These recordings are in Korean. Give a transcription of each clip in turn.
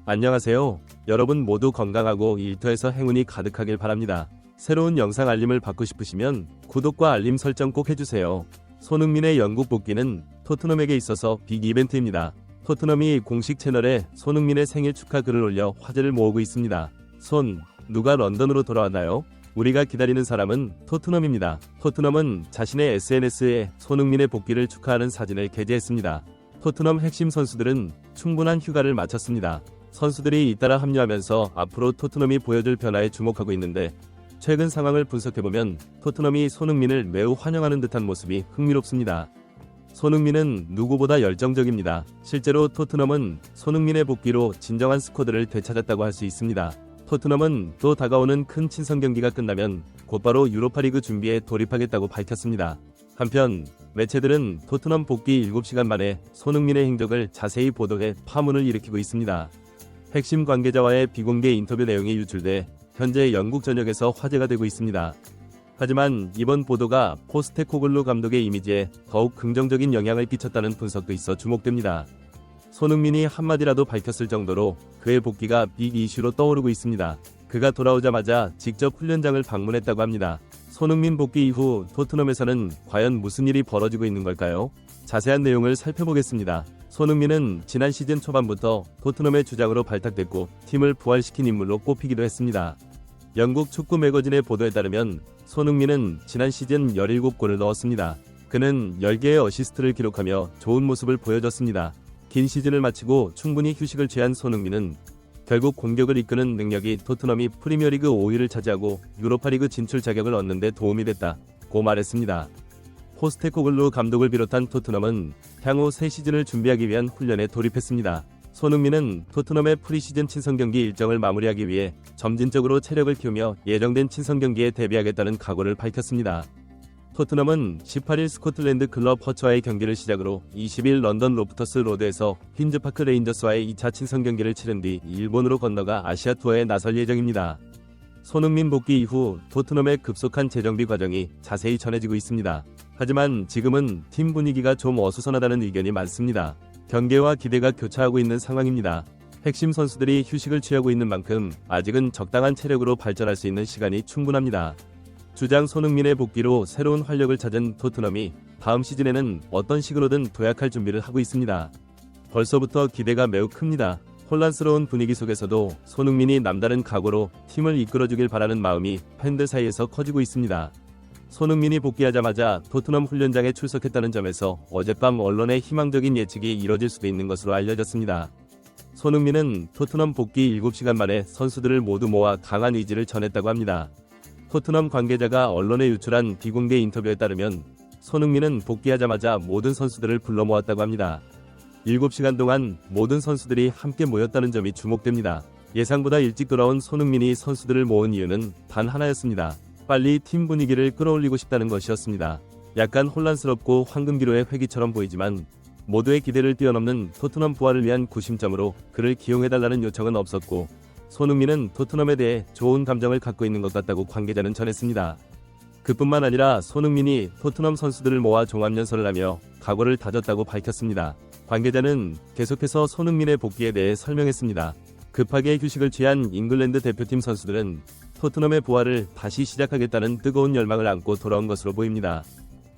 안녕하세요. 여러분 모두 건강하고 일터에서 행운이 가득하길 바랍니다. 새로운 영상 알림을 받고 싶으시면 구독과 알림 설정 꼭 해주세요. 손흥민의 영국 복귀는 토트넘에게 있어서 빅 이벤트입니다. 토트넘이 공식 채널에 손흥민의 생일 축하 글을 올려 화제를 모으고 있습니다. 누가 런던으로 돌아왔나요? 우리가 기다리는 사람은 토트넘입니다. 토트넘은 자신의 SNS에 손흥민의 복귀를 축하하는 사진을 게재했습니다. 토트넘 핵심 선수들은 충분한 휴가를 마쳤습니다. 선수들이 잇따라 합류하면서 앞으로 토트넘이 보여줄 변화에 주목하고 있는데, 최근 상황을 분석해보면 토트넘이 손흥민을 매우 환영하는 듯한 모습이 흥미롭습니다. 손흥민은 누구보다 열정적입니다. 실제로 토트넘은 손흥민의 복귀로 진정한 스쿼드를 되찾았다고 할 수 있습니다. 토트넘은 또 다가오는 큰 친선 경기가 끝나면 곧바로 유로파리그 준비에 돌입하겠다고 밝혔습니다. 한편 매체들은 토트넘 복귀 7시간 만에 손흥민의 행적을 자세히 보도해 파문을 일으키고 있습니다. 핵심 관계자와의 비공개 인터뷰 내용이 유출돼 현재 영국 전역에서 화제가 되고 있습니다. 하지만 이번 보도가 포스테코글루 감독의 이미지에 더욱 긍정적인 영향을 끼쳤다는 분석도 있어 주목됩니다. 손흥민이 한마디라도 밝혔을 정도로 그의 복귀가 빅 이슈로 떠오르고 있습니다. 그가 돌아오자마자 직접 훈련장을 방문했다고 합니다. 손흥민 복귀 이후 토트넘에서는 과연 무슨 일이 벌어지고 있는 걸까요? 자세한 내용을 살펴보겠습니다. 손흥민은 지난 시즌 초반부터 토트넘의 주장으로 발탁됐고 팀을 부활시킨 인물로 꼽히기도 했습니다. 영국 축구 매거진의 보도에 따르면 손흥민은 지난 시즌 17골을 넣었습니다. 그는 10개의 어시스트를 기록하며 좋은 모습을 보여줬습니다. 긴 시즌을 마치고 충분히 휴식을 취한 손흥민은 결국 공격을 이끄는 능력이 토트넘이 프리미어리그 5위를 차지하고 유로파리그 진출 자격을 얻는 데 도움이 됐다고 말했습니다. 포스테코글루 감독을 비롯한 토트넘은 향후 새 시즌을 준비하기 위한 훈련에 돌입했습니다. 손흥민은 토트넘의 프리시즌 친선 경기 일정을 마무리하기 위해 점진적으로 체력을 키우며 예정된 친선 경기에 대비하겠다는 각오를 밝혔습니다. 토트넘은 18일 스코틀랜드 클럽 허처와의 경기를 시작으로 20일 런던 로프터스 로드에서 퀸즈파크 레인저스와의 2차 친선 경기를 치른 뒤 일본으로 건너가 아시아 투어에 나설 예정입니다. 손흥민 복귀 이후 토트넘의 급속한 재정비 과정이 자세히 전해지고 있습니다. 하지만 지금은 팀 분위기가 좀 어수선하다는 의견이 많습니다. 경계와 기대가 교차하고 있는 상황입니다. 핵심 선수들이 휴식을 취하고 있는 만큼 아직은 적당한 체력으로 발전할 수 있는 시간이 충분합니다. 주장 손흥민의 복귀로 새로운 활력을 찾은 토트넘이 다음 시즌에는 어떤 식으로든 도약할 준비를 하고 있습니다. 벌써부터 기대가 매우 큽니다. 혼란스러운 분위기 속에서도 손흥민이 남다른 각오로 팀을 이끌어주길 바라는 마음이 팬들 사이에서 커지고 있습니다. 손흥민이 복귀하자마자 토트넘 훈련장에 출석했다는 점에서 어젯밤 언론의 희망적인 예측이 이뤄질 수도 있는 것으로 알려졌습니다. 손흥민은 토트넘 복귀 7시간 만에 선수들을 모두 모아 강한 의지를 전했다고 합니다. 토트넘 관계자가 언론에 유출한 비공개 인터뷰에 따르면 손흥민은 복귀하자마자 모든 선수들을 불러 모았다고 합니다. 7시간 동안 모든 선수들이 함께 모였다는 점이 주목됩니다. 예상보다 일찍 돌아온 손흥민이 선수들을 모은 이유는 단 하나였습니다. 빨리 팀 분위기를 끌어올리고 싶다는 것이었습니다. 약간 혼란스럽고 황금기로의 회기처럼 보이지만 모두의 기대를 뛰어넘는 토트넘 부활을 위한 구심점으로 그를 기용해달라는 요청은 없었고, 손흥민은 토트넘에 대해 좋은 감정을 갖고 있는 것 같다고 관계자는 전했습니다. 그뿐만 아니라 손흥민이 토트넘 선수들을 모아 종합연설을 하며 각오를 다졌다고 밝혔습니다. 관계자는 계속해서 손흥민의 복귀에 대해 설명했습니다. 급하게 휴식을 취한 잉글랜드 대표팀 선수들은 토트넘의 부활을 다시 시작하겠다는 뜨거운 열망을 안고 돌아온 것으로 보입니다.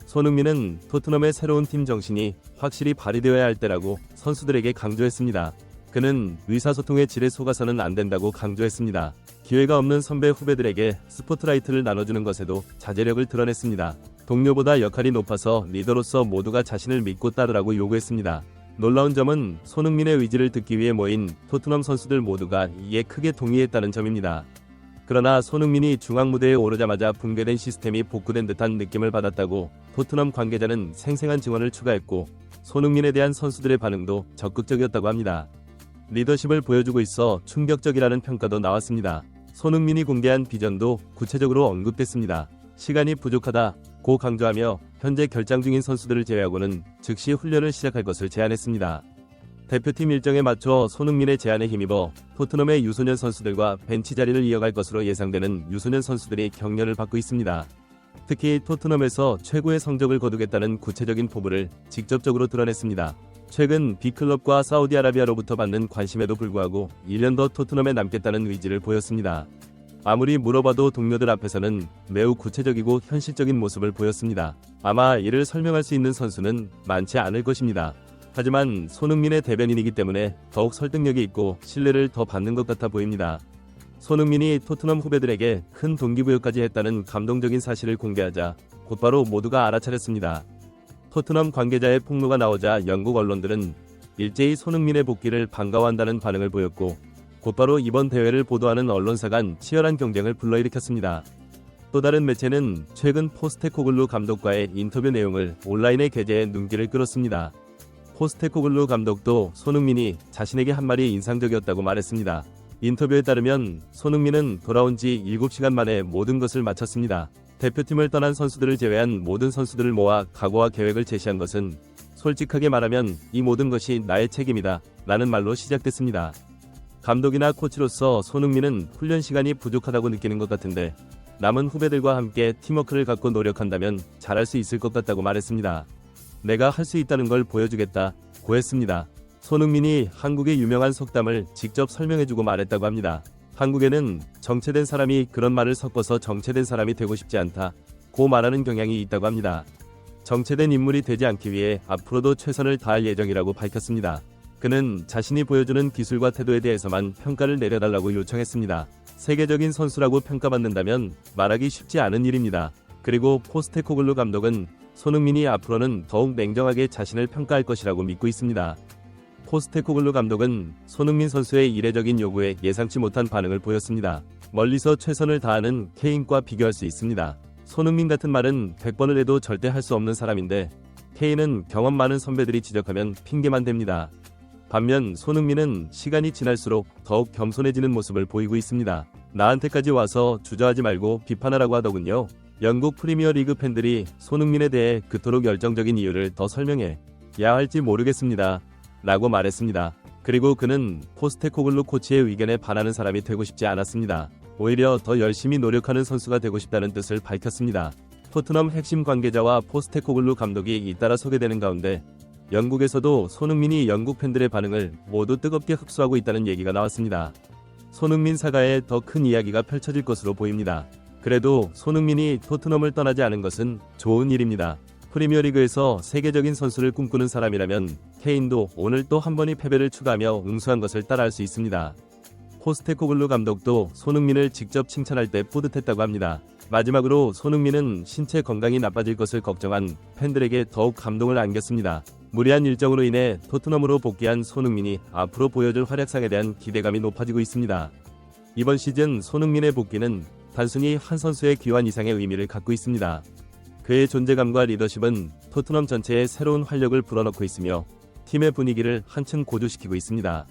손흥민은 토트넘의 새로운 팀 정신이 확실히 발휘되어야 할 때라고 선수들에게 강조했습니다. 그는 의사소통의 질에 속아서는 안 된다고 강조했습니다. 기회가 없는 선배 후배들에게 스포트라이트를 나눠주는 것에도 자제력을 드러냈습니다. 동료보다 역할이 높아서 리더로서 모두가 자신을 믿고 따르라고 요구했습니다. 놀라운 점은 손흥민의 의지를 듣기 위해 모인 토트넘 선수들 모두가 이에 크게 동의했다는 점입니다. 그러나 손흥민이 중앙 무대에 오르자마자 붕괴된 시스템이 복구된 듯한 느낌을 받았다고 토트넘 관계자는 생생한 증언을 추가했고, 손흥민에 대한 선수들의 반응도 적극적이었다고 합니다. 리더십을 보여주고 있어 충격적이라는 평가도 나왔습니다. 손흥민이 공개한 비전도 구체적으로 언급됐습니다. 시간이 부족하다고 강조하며 현재 결장 중인 선수들을 제외하고는 즉시 훈련을 시작할 것을 제안했습니다. 대표팀 일정에 맞춰 손흥민의 제안에 힘입어 토트넘의 유소년 선수들과 벤치 자리를 이어갈 것으로 예상되는 유소년 선수들이 격려를 받고 있습니다. 특히 토트넘에서 최고의 성적을 거두겠다는 구체적인 포부를 직접적으로 드러냈습니다. 최근 B클럽과 사우디아라비아로부터 받는 관심에도 불구하고 1년 더 토트넘에 남겠다는 의지를 보였습니다. 아무리 물어봐도 동료들 앞에서는 매우 구체적이고 현실적인 모습을 보였습니다. 아마 이를 설명할 수 있는 선수는 많지 않을 것입니다. 하지만 손흥민의 대변인이기 때문에 더욱 설득력이 있고 신뢰를 더 받는 것 같아 보입니다. 손흥민이 토트넘 후배들에게 큰 동기부여까지 했다는 감동적인 사실을 공개하자 곧바로 모두가 알아차렸습니다. 토트넘 관계자의 폭로가 나오자 영국 언론들은 일제히 손흥민의 복귀를 반가워한다는 반응을 보였고 곧바로 이번 대회를 보도하는 언론사 간 치열한 경쟁을 불러일으켰습니다. 또 다른 매체는 최근 포스테코글루 감독과의 인터뷰 내용을 온라인에 게재해 눈길을 끌었습니다. 포스테코글루 감독도 손흥민이 자신에게 한 말이 인상적이었다고 말했습니다. 인터뷰에 따르면 손흥민은 돌아온 지 7시간 만에 모든 것을 마쳤습니다. 대표팀을 떠난 선수들을 제외한 모든 선수들을 모아 각오와 계획을 제시한 것은 솔직하게 말하면 이 모든 것이 나의 책임이다 라는 말로 시작됐습니다. 감독이나 코치로서 손흥민은 훈련 시간이 부족하다고 느끼는 것 같은데 남은 후배들과 함께 팀워크를 갖고 노력한다면 잘할 수 있을 것 같다고 말했습니다. 내가 할 수 있다는 걸 보여주겠다 고했습니다. 손흥민이 한국의 유명한 속담을 직접 설명해주고 말했다고 합니다. 한국에는 정체된 사람이 그런 말을 섞어서 정체된 사람이 되고 싶지 않다 고 말하는 경향이 있다고 합니다. 정체된 인물이 되지 않기 위해 앞으로도 최선을 다할 예정이라고 밝혔습니다. 그는 자신이 보여주는 기술과 태도에 대해서만 평가를 내려달라고 요청했습니다. 세계적인 선수라고 평가받는다면 말하기 쉽지 않은 일입니다. 그리고 포스테코글루 감독은 손흥민이 앞으로는 더욱 냉정하게 자신을 평가할 것이라고 믿고 있습니다. 포스테코글루 감독은 손흥민 선수의 이례적인 요구에 예상치 못한 반응을 보였습니다. 멀리서 최선을 다하는 케인과 비교할 수 있습니다. 손흥민 같은 말은 100번을 해도 절대 할 수 없는 사람인데 케인은 경험 많은 선배들이 지적하면 핑계만 댑니다. 반면 손흥민은 시간이 지날수록 더욱 겸손해지는 모습을 보이고 있습니다. 나한테까지 와서 주저하지 말고 비판하라고 하더군요. 영국 프리미어리그 팬들이 손흥민에 대해 그토록 열정적인 이유를 더 설명해야 할지 모르겠습니다 라고 말했습니다. 그리고 그는 포스테코글루 코치의 의견에 반하는 사람이 되고 싶지 않았습니다. 오히려 더 열심히 노력하는 선수가 되고 싶다는 뜻을 밝혔습니다. 토트넘 핵심 관계자와 포스테코글루 감독이 잇따라 소개되는 가운데 영국에서도 손흥민이 영국 팬들의 반응을 모두 뜨겁게 흡수하고 있다는 얘기가 나왔습니다. 손흥민 사가에 더 큰 이야기가 펼쳐질 것으로 보입니다. 그래도 손흥민이 토트넘을 떠나지 않은 것은 좋은 일입니다. 프리미어리그에서 세계적인 선수를 꿈꾸는 사람이라면 케인도 오늘 또 한 번의 패배를 추가하며 응수한 것을 따라할 수 있습니다. 포스테코글루 감독도 손흥민을 직접 칭찬할 때 뿌듯했다고 합니다. 마지막으로 손흥민은 신체 건강이 나빠질 것을 걱정한 팬들에게 더욱 감동을 안겼습니다. 무리한 일정으로 인해 토트넘으로 복귀한 손흥민이 앞으로 보여줄 활약상에 대한 기대감이 높아지고 있습니다. 이번 시즌 손흥민의 복귀는 단순히 한 선수의 귀환 이상의 의미를 갖고 있습니다. 그의 존재감과 리더십은 토트넘 전체에 새로운 활력을 불어넣고 있으며 팀의 분위기를 한층 고조시키고 있습니다.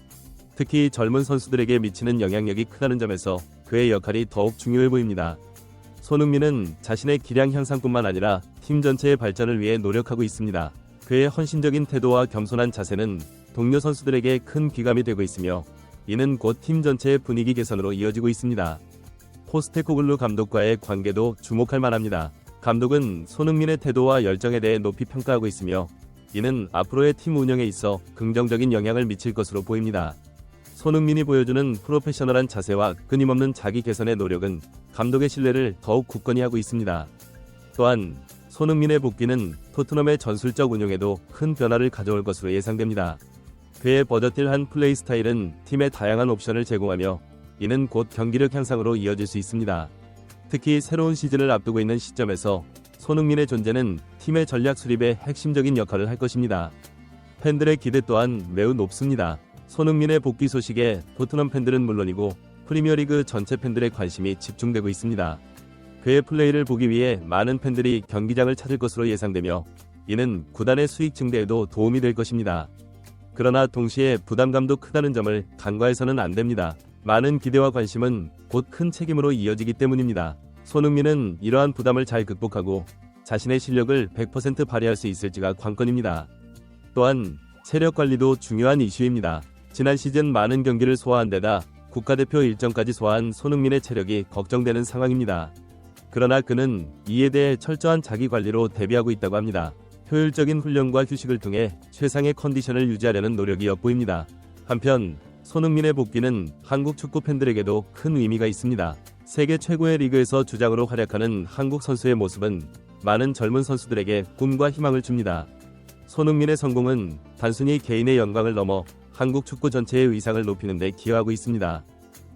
특히 젊은 선수들에게 미치는 영향력이 크다는 점에서 그의 역할이 더욱 중요해 보입니다. 손흥민은 자신의 기량 향상뿐만 아니라 팀 전체의 발전을 위해 노력하고 있습니다. 그의 헌신적인 태도와 겸손한 자세는 동료 선수들에게 큰 귀감이 되고 있으며 이는 곧 팀 전체의 분위기 개선으로 이어지고 있습니다. 포스테코글루 감독과의 관계도 주목할 만합니다. 감독은 손흥민의 태도와 열정에 대해 높이 평가하고 있으며 이는 앞으로의 팀 운영에 있어 긍정적인 영향을 미칠 것으로 보입니다. 손흥민이 보여주는 프로페셔널한 자세와 끊임없는 자기 개선의 노력은 감독의 신뢰를 더욱 굳건히 하고 있습니다. 또한 손흥민의 복귀는 토트넘의 전술적 운용에도 큰 변화를 가져올 것으로 예상됩니다. 그의 버저틸한 플레이 스타일은 팀에 다양한 옵션을 제공하며 이는 곧 경기력 향상으로 이어질 수 있습니다. 특히 새로운 시즌을 앞두고 있는 시점에서 손흥민의 존재는 팀의 전략 수립에 핵심적인 역할을 할 것입니다. 팬들의 기대 또한 매우 높습니다. 손흥민의 복귀 소식에 토트넘 팬들은 물론이고 프리미어리그 전체 팬들의 관심이 집중되고 있습니다. 그의 플레이를 보기 위해 많은 팬들이 경기장을 찾을 것으로 예상되며 이는 구단의 수익 증대에도 도움이 될 것입니다. 그러나 동시에 부담감도 크다는 점을 간과해서는 안 됩니다. 많은 기대와 관심은 곧 큰 책임으로 이어지기 때문입니다. 손흥민은 이러한 부담을 잘 극복하고 자신의 실력을 100% 발휘할 수 있을지가 관건입니다. 또한 체력 관리도 중요한 이슈입니다. 지난 시즌 많은 경기를 소화한 데다 국가대표 일정까지 소화한 손흥민의 체력이 걱정되는 상황입니다. 그러나 그는 이에 대해 철저한 자기 관리로 대비하고 있다고 합니다. 효율적인 훈련과 휴식을 통해 최상의 컨디션을 유지하려는 노력이 엿보입니다. 한편 손흥민의 복귀는 한국 축구 팬들에게도 큰 의미가 있습니다. 세계 최고의 리그에서 주장으로 활약하는 한국 선수의 모습은 많은 젊은 선수들에게 꿈과 희망을 줍니다. 손흥민의 성공은 단순히 개인의 영광을 넘어 한국 축구 전체의 의상을 높이는 데 기여하고 있습니다.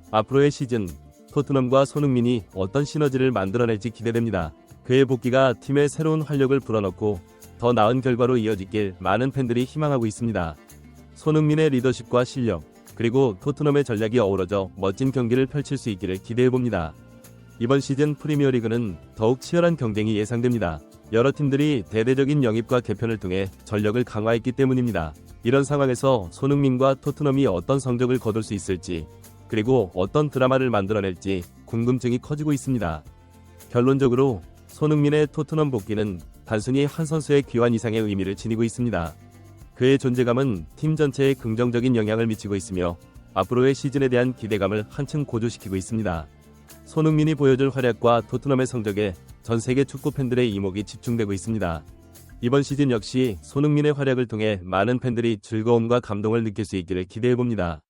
앞으로의 시즌, 토트넘과 손흥민이 어떤 시너지를 만들어낼지 기대됩니다. 그의 복귀가 팀에 새로운 활력을 불어넣고 더 나은 결과로 이어지길 많은 팬들이 희망하고 있습니다. 손흥민의 리더십과 실력, 그리고 토트넘의 전략이 어우러져 멋진 경기를 펼칠 수 있기를 기대해봅니다. 이번 시즌 프리미어리그는 더욱 치열한 경쟁이 예상됩니다. 여러 팀들이 대대적인 영입과 개편을 통해 전력을 강화했기 때문입니다. 이런 상황에서 손흥민과 토트넘이 어떤 성적을 거둘 수 있을지, 그리고 어떤 드라마를 만들어낼지 궁금증이 커지고 있습니다. 결론적으로 손흥민의 토트넘 복귀는 단순히 한 선수의 귀환 이상의 의미를 지니고 있습니다. 그의 존재감은 팀 전체에 긍정적인 영향을 미치고 있으며 앞으로의 시즌에 대한 기대감을 한층 고조시키고 있습니다. 손흥민이 보여줄 활약과 토트넘의 성적에 전 세계 축구 팬들의 이목이 집중되고 있습니다. 이번 시즌 역시 손흥민의 활약을 통해 많은 팬들이 즐거움과 감동을 느낄 수 있기를 기대해봅니다.